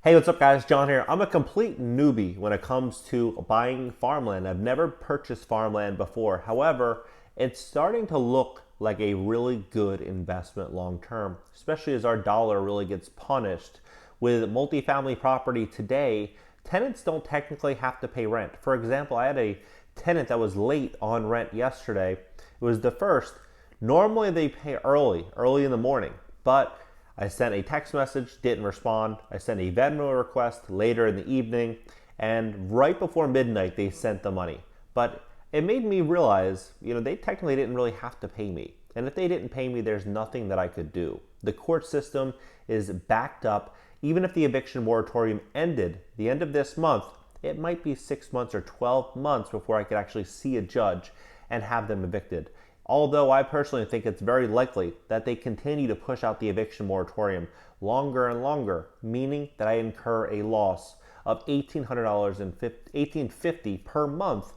Hey, what's up guys? John here. I'm a complete newbie when it comes to buying farmland. I've never purchased farmland before. However, it's starting to look like a really good investment long term, especially as our dollar really gets punished. With multifamily property today, tenants don't technically have to pay rent. For example, I had a tenant that was late on rent yesterday. It was the first. Normally they pay early in the morning, but I sent a text message, didn't respond. I sent a Venmo request later in the evening, and right before midnight, they sent the money. But it made me realize, they technically didn't really have to pay me. And if they didn't pay me, there's nothing that I could do. The court system is backed up. Even if the eviction moratorium ended the end of this month, it might be 6 months or 12 months before I could actually see a judge and have them evicted. Although I personally think it's very likely that they continue to push out the eviction moratorium longer and longer, meaning that I incur a loss of $1,800 and $1,850 per month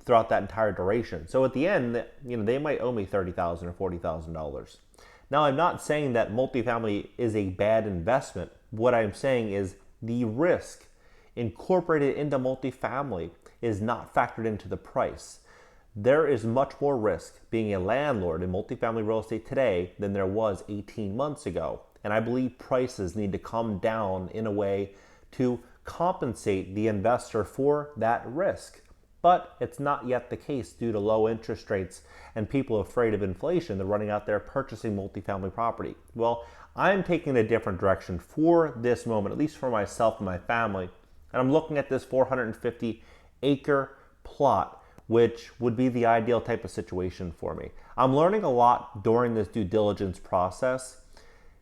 throughout that entire duration. So at the end, they might owe me $30,000 or $40,000. Now, I'm not saying that multifamily is a bad investment. What I'm saying is the risk incorporated into multifamily is not factored into the price. There is much more risk being a landlord in multifamily real estate today than there was 18 months ago. And I believe prices need to come down in a way to compensate the investor for that risk. But it's not yet the case due to low interest rates and people afraid of inflation. They're running out there purchasing multifamily property. Well, I'm taking a different direction for this moment, at least for myself and my family. And I'm looking at this 450 acre plot, which would be the ideal type of situation for me. I'm learning a lot during this due diligence process.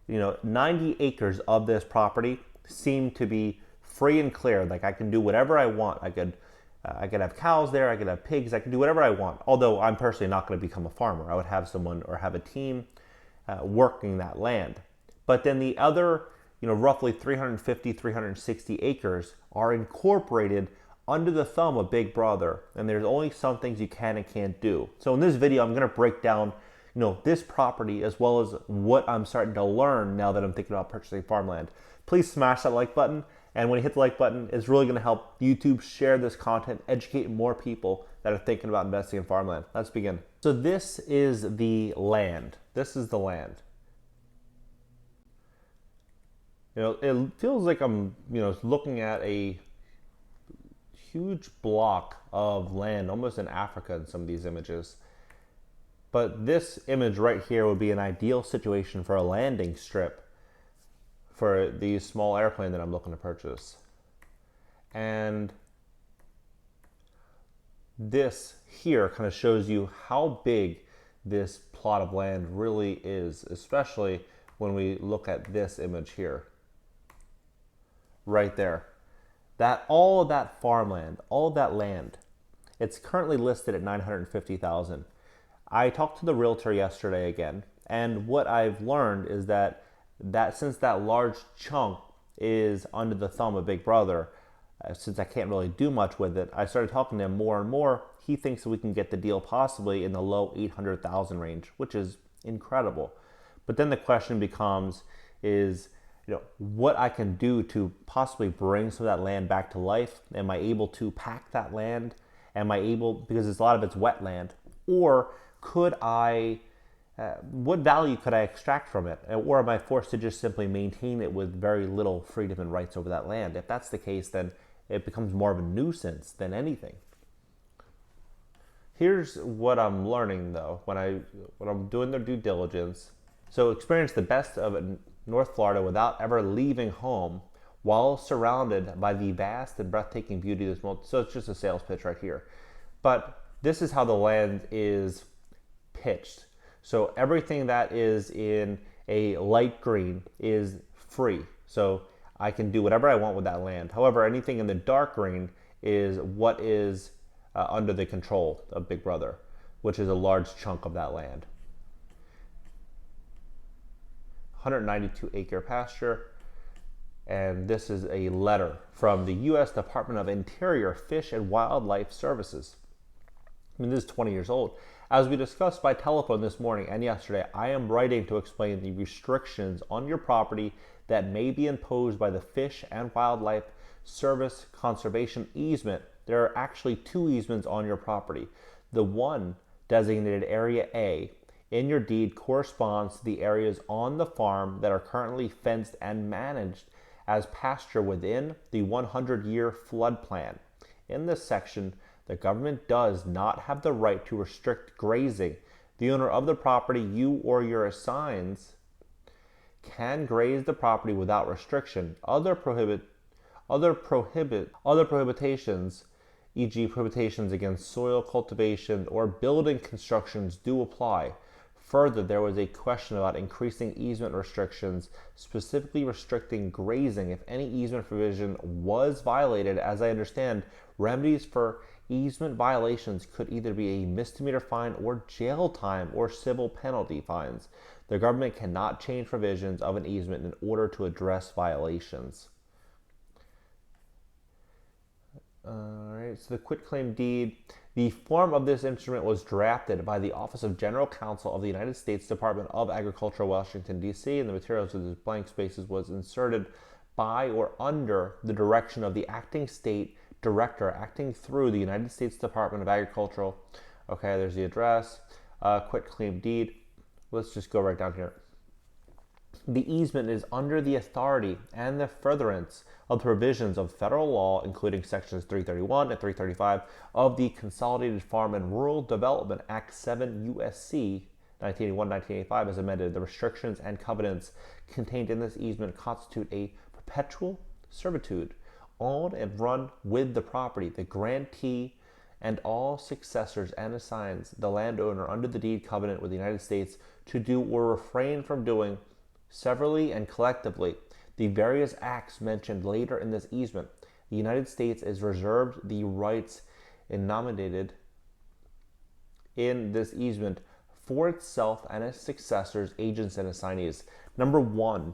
90 acres of this property seem to be free and clear. Like I can do whatever I want. I could have cows there, I could have pigs, I could do whatever I want. Although I'm personally not going to become a farmer. I would have someone or have a team working that land. But then the other, roughly 350, 360 acres are incorporated under the thumb of Big Brother, and there's only some things you can and can't do. So in this video, I'm gonna break down, this property as well as what I'm starting to learn now that I'm thinking about purchasing farmland. Please smash that like button, and when you hit the like button, it's really gonna help YouTube share this content, educate more people that are thinking about investing in farmland. Let's begin. So this is the land. This is the land. It feels like I'm, looking at a huge block of land, almost in Africa in some of these images. But this image right here would be an ideal situation for a landing strip for the small airplane that I'm looking to purchase. And this here kind of shows you how big this plot of land really is, especially when we look at this image here. Right there. That all of that farmland, all of that land, it's currently listed at $950,000. I talked to the realtor yesterday again, and what I've learned is that since that large chunk is under the thumb of Big Brother, since I can't really do much with it, I started talking to him more and more. He thinks that we can get the deal possibly in the low 800,000 range, which is incredible. But then the question becomes is, what I can do to possibly bring some of that land back to life. Am I able to pack that land? Am I able, because a lot of it's wetland, or could I, what value could I extract from it? Or am I forced to just simply maintain it with very little freedom and rights over that land? If that's the case, then it becomes more of a nuisance than anything. Here's what I'm learning though, when I'm doing the due diligence. So experience the best of North Florida without ever leaving home while surrounded by the vast and breathtaking beauty of this multi. So it's just a sales pitch right here. But this is how the land is pitched. So everything that is in a light green is free. So I can do whatever I want with that land. However, anything in the dark green is what is under the control of Big Brother, which is a large chunk of that land. 192 acre pasture, and this is a letter from the U.S. Department of Interior Fish and Wildlife Services. This is 20 years old. As we discussed by telephone this morning and yesterday, I am writing to explain the restrictions on your property that may be imposed by the Fish and Wildlife Service conservation easement. There are actually two easements on your property. The one designated Area A in your deed corresponds to the areas on the farm that are currently fenced and managed as pasture within the 100-year flood plan. In this section, the government does not have the right to restrict grazing. The owner of the property, you or your assigns, can graze the property without restriction. Other prohibitions, e.g. prohibitions against soil cultivation or building constructions, do apply. Further, there was a question about increasing easement restrictions, specifically restricting grazing if any easement provision was violated. As I understand, remedies for easement violations could either be a misdemeanor fine or jail time or civil penalty fines. The government cannot change provisions of an easement in order to address violations. Alright, so the quitclaim deed. The form of this instrument was drafted by the Office of General Counsel of the United States Department of Agriculture, Washington, D.C., and the materials of the blank spaces was inserted by or under the direction of the acting state director acting through the United States Department of Agriculture. Okay, there's the address, quitclaim deed. Let's just go right down here. The easement is under the authority and the furtherance of the provisions of federal law, including sections 331 and 335 of the Consolidated Farm and Rural Development Act 7 U.S.C. 1981-1985 as amended. The restrictions and covenants contained in this easement constitute a perpetual servitude on and run with the property. The grantee and all successors and assigns the landowner under the deed covenant with the United States to do or refrain from doing severally and collectively the various acts mentioned later in this easement. The United States is reserved the rights enumerated in this easement for itself and its successors, agents, and assignees. Number one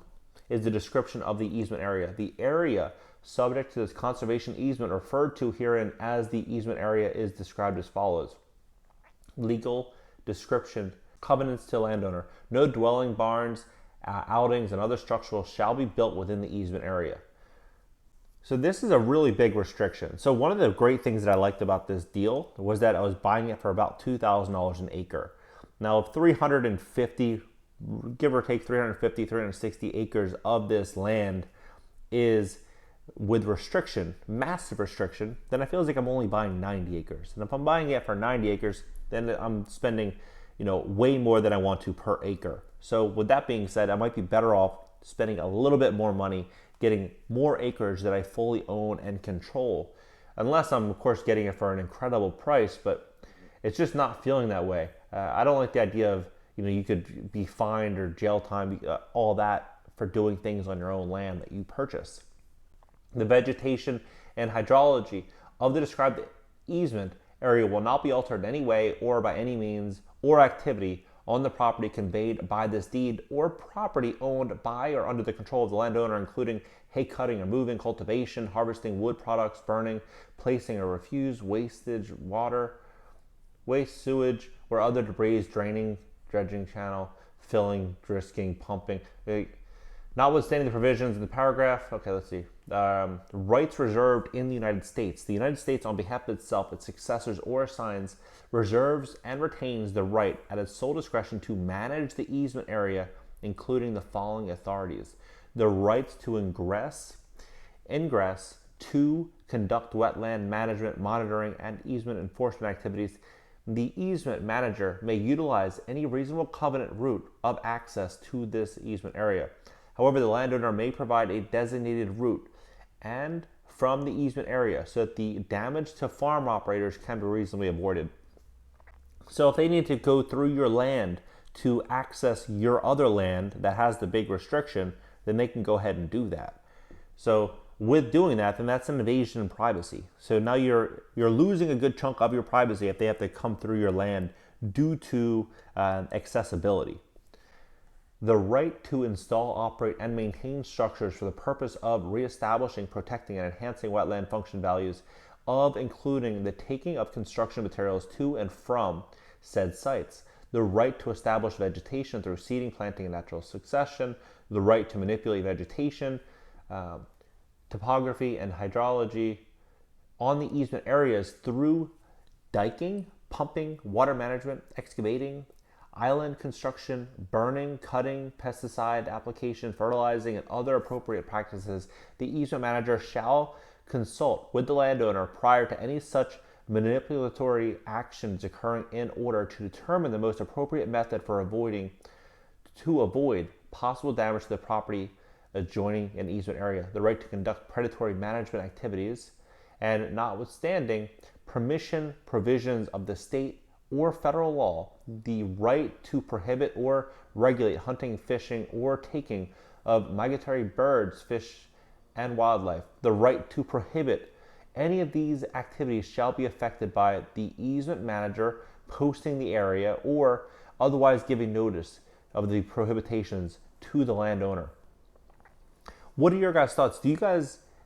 is the description of the easement area. The area subject to this conservation easement referred to herein as the easement area is described as follows. Legal description. Covenants to landowner. No dwelling, barns, outings, and other structures shall be built within the easement area. So this is a really big restriction. So one of the great things that I liked about this deal was that I was buying it for about $2,000 an acre. Now, 350, give or take 350, 360 acres of this land is with restriction, massive restriction, then I feel like I'm only buying 90 acres. And if I'm buying it for 90 acres, then I'm spending, way more than I want to per acre. So with that being said, I might be better off spending a little bit more money, getting more acres that I fully own and control. Unless I'm, of course, getting it for an incredible price, but it's just not feeling that way. I don't like the idea of, you could be fined or jail time, all that for doing things on your own land that you purchase. The vegetation and hydrology of the described easement area will not be altered in any way or by any means or activity on the property conveyed by this deed or property owned by or under the control of the landowner, including hay cutting or moving, cultivation, harvesting wood products, burning, placing or refuse, wastage, water, waste, sewage, or other debris, draining, dredging channel, filling, drisking, pumping. Notwithstanding the provisions in the paragraph, okay, let's see. Rights reserved in the United States. The United States, on behalf of itself, its successors, or assigns, reserves and retains the right at its sole discretion to manage the easement area, including the following authorities. The rights to ingress, to conduct wetland management, monitoring, and easement enforcement activities. The easement manager may utilize any reasonable covenant route of access to this easement area. However, the landowner may provide a designated route and from the easement area so that the damage to farm operators can be reasonably avoided. So if they need to go through your land to access your other land that has the big restriction, then they can go ahead and do that. So with doing that, then that's an invasion of privacy. So now you're losing a good chunk of your privacy if they have to come through your land due to accessibility. The right to install, operate, and maintain structures for the purpose of reestablishing, protecting, and enhancing wetland function values of including the taking of construction materials to and from said sites. the right to establish vegetation through seeding, planting, and natural succession, the right to manipulate vegetation, topography, and hydrology on the easement areas through diking, pumping, water management, excavating, island construction, burning, cutting, pesticide application, fertilizing, and other appropriate practices. The easement manager shall consult with the landowner prior to any such manipulatory actions occurring in order to determine the most appropriate method for avoid possible damage to the property adjoining an easement area, the right to conduct predatory management activities, and notwithstanding permission provisions of the state or federal law, the right to prohibit or regulate hunting, fishing, or taking of migratory birds, fish, and wildlife. The right to prohibit any of these activities shall be affected by the easement manager posting the area or otherwise giving notice of the prohibitions to the landowner. What are your guys' thoughts?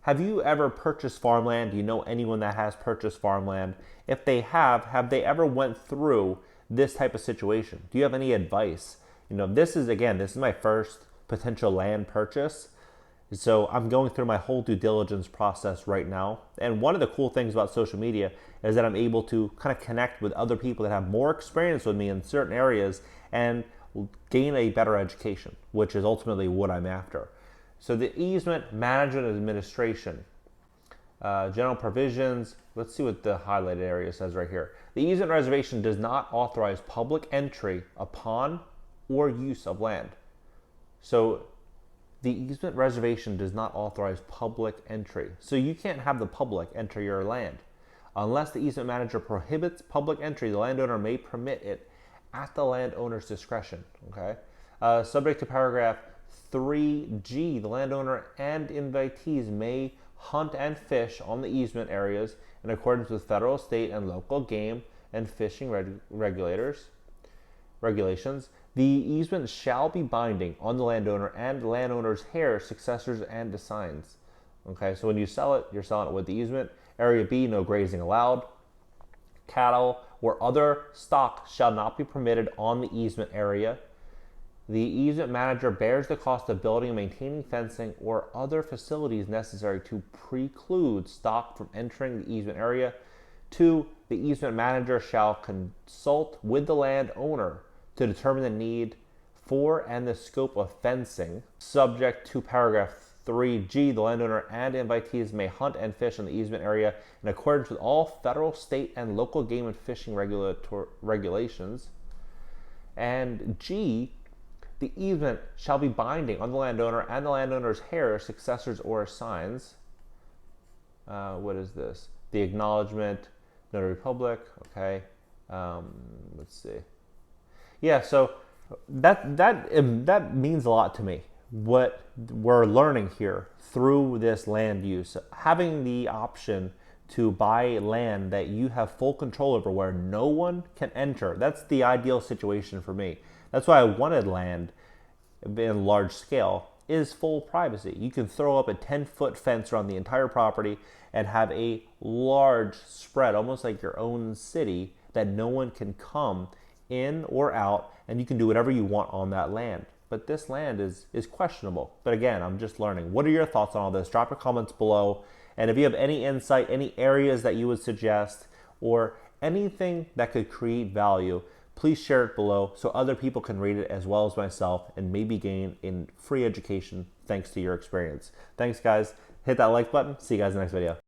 Have you ever purchased farmland? Do you know anyone that has purchased farmland? If they have they ever went through this type of situation? Do you have any advice? This is my first potential land purchase. So I'm going through my whole due diligence process right now. And one of the cool things about social media is that I'm able to kind of connect with other people that have more experience with me in certain areas and gain a better education, which is ultimately what I'm after. So the easement management and administration, general provisions. Let's see what the highlighted area says right here. The easement reservation does not authorize public entry upon or use of land. So the easement reservation does not authorize public entry. So you can't have the public enter your land. Unless the easement manager prohibits public entry, the landowner may permit it at the landowner's discretion. Okay. Subject to paragraph 3G, the landowner and invitees may hunt and fish on the easement areas in accordance with federal, state, and local game and fishing regulations. The easement shall be binding on the landowner and the landowner's heirs, successors, and assigns. Okay, so when you sell it, you're selling it with the easement. Area B, no grazing allowed. Cattle or other stock shall not be permitted on the easement area. The easement manager bears the cost of building and maintaining fencing or other facilities necessary to preclude stock from entering the easement area. 2, the easement manager shall consult with the landowner to determine the need for and the scope of fencing. Subject to paragraph 3G, the landowner and invitees may hunt and fish in the easement area in accordance with all federal, state, and local game and fishing regulations. And G, the easement shall be binding on the landowner and the landowner's heirs, successors, or assigns. What is this? The acknowledgement, notary public. Okay. Let's see. Yeah, so that means a lot to me. What we're learning here through this land use, having the option to buy land that you have full control over where no one can enter. That's the ideal situation for me. That's why I wanted land in large scale, is full privacy. You can throw up a 10-foot fence around the entire property and have a large spread, almost like your own city, that no one can come in or out, and you can do whatever you want on that land. But this land is questionable. But again, I'm just learning. What are your thoughts on all this? Drop your comments below. And if you have any insight, any areas that you would suggest, or anything that could create value, please share it below so other people can read it as well as myself and maybe gain in free education thanks to your experience. Thanks, guys. Hit that like button. See you guys in the next video.